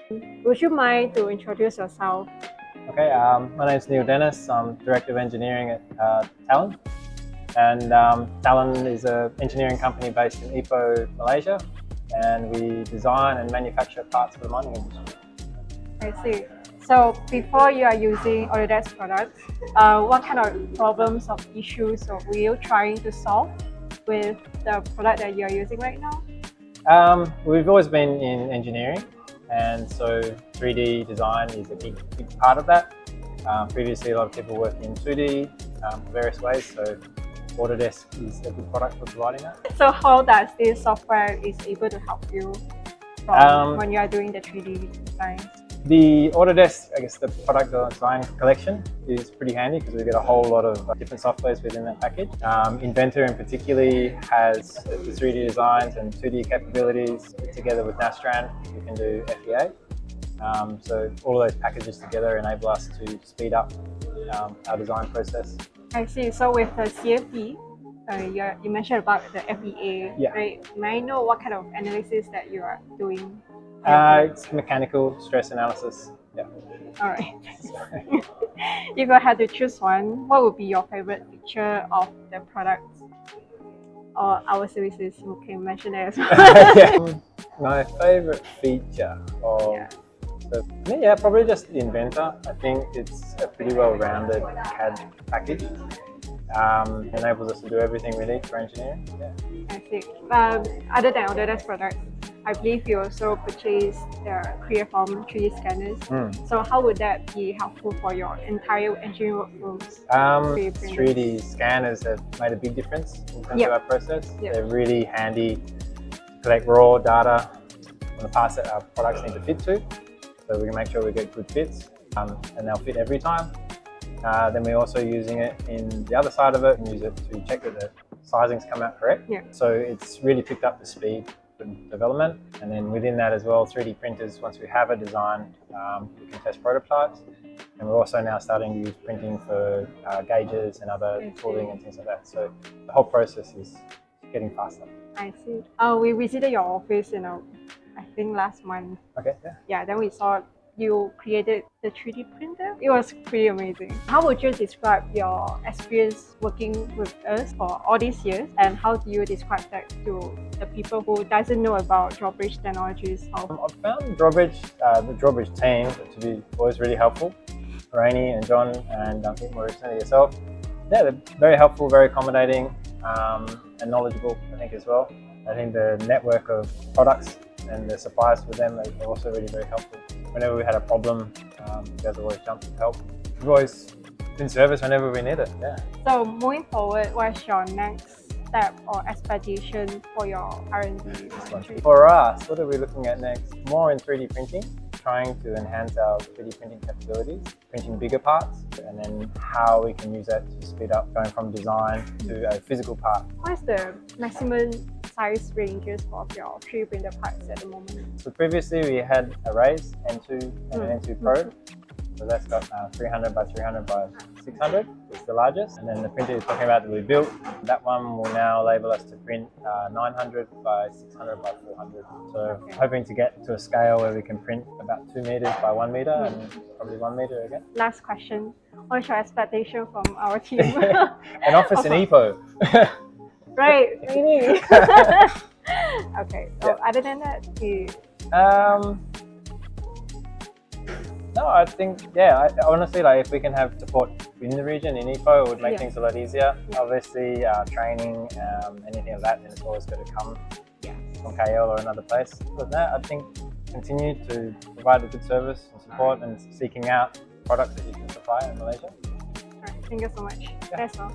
Would you mind to introduce yourself? Okay, my name is Neil Dennis. I'm Director of Engineering at Talon. And Talon is an engineering company based in Ipoh, Malaysia. And we design and manufacture parts for the mining industry. I see. So before you are using Autodesk products, what kind of problems or issues were you trying to solve with the product that you are using right now? We've always been in engineering, and so 3D design is a big part of that. Previously, a lot of people work in 2D various ways, so Autodesk is a good product for providing that. So how does this software is able to help you when you are doing the 3D designs? The Autodesk, I guess the product design collection is pretty handy because we get a whole lot of different softwares within that package. Inventor in particular has the 3D designs and 2D capabilities. Together with Nastran, we can do FEA. So all of those packages together enable us to speed up our design process. I see. So with the CFD, you mentioned about the FEA, Yeah. right? May I know what kind of analysis that you are doing? It's mechanical stress analysis. Yeah. All right. If I had to choose one, what would be your favorite feature of the product or our services? You can mention it as well. My favorite feature of probably just the Inventor. I think it's a pretty well-rounded CAD package. Enables us to do everything we need for engineering. Yeah. I see. Other than Autodesk products, I believe you also purchased the ClearForm 3D scanners. So how would that be helpful for your entire engineering workflows? 3D scanners have made a big difference in terms of our process. They're really handy to collect raw data on the parts that our products need to fit to, so we can make sure we get good fits, and they'll fit every time. Then we're also using it in the other side of it and use it to check that the sizings come out correct. So it's really picked up the speed for development. And then within that as well, 3D printers, once we have a design, we can test prototypes. And we're also now starting to use printing for gauges and other tooling and things like that. So the whole process is getting faster. I see. We visited your office, I think last month. Okay. Yeah, then we saw you created the 3D printer. It was pretty amazing. How would you describe your experience working with us for all these years, and how do you describe that to the people who doesn't know about Drawbridge technologies? I've found Drawbridge, the Drawbridge team to be always really helpful. Rainey and John, and I think more recently yourself. Yeah, they're very helpful, very accommodating, and knowledgeable, I think, as well. I think the network of products and the suppliers for them are also really very helpful. Whenever we had a problem, you guys always jumped to help. We've always been service whenever we need it. Yeah. So moving forward, what's your next step or expectation for your R&D? For us, what are we looking at next? More in 3D printing, trying to enhance our 3D printing capabilities, printing bigger parts, and then how we can use that to speed up going from design to a physical part. What's the maximum size ranges of your 3D printer parts at the moment? So previously we had arrays, N2 and an N2 Pro. So that's got 300 by 300 by 600 is the largest. And then the printer you're talking about that we built, that one will now enable us to print 900 by 600 by 400. So hoping to get to a scale where we can print about 2 meters by 1 meter and probably 1 meter again. Last question. What's your expectation from our team? An office in Ipoh. Right, really. Okay, so other than that, no, I think, I honestly, if we can have support in the region, in Ipoh, it would make things a lot easier. Obviously, training, anything like that, then it's always going to come from KL or another place. But that, I think, continue to provide a good service and support and seeking out products that you can supply in Malaysia. All right, thank you so much. That's all.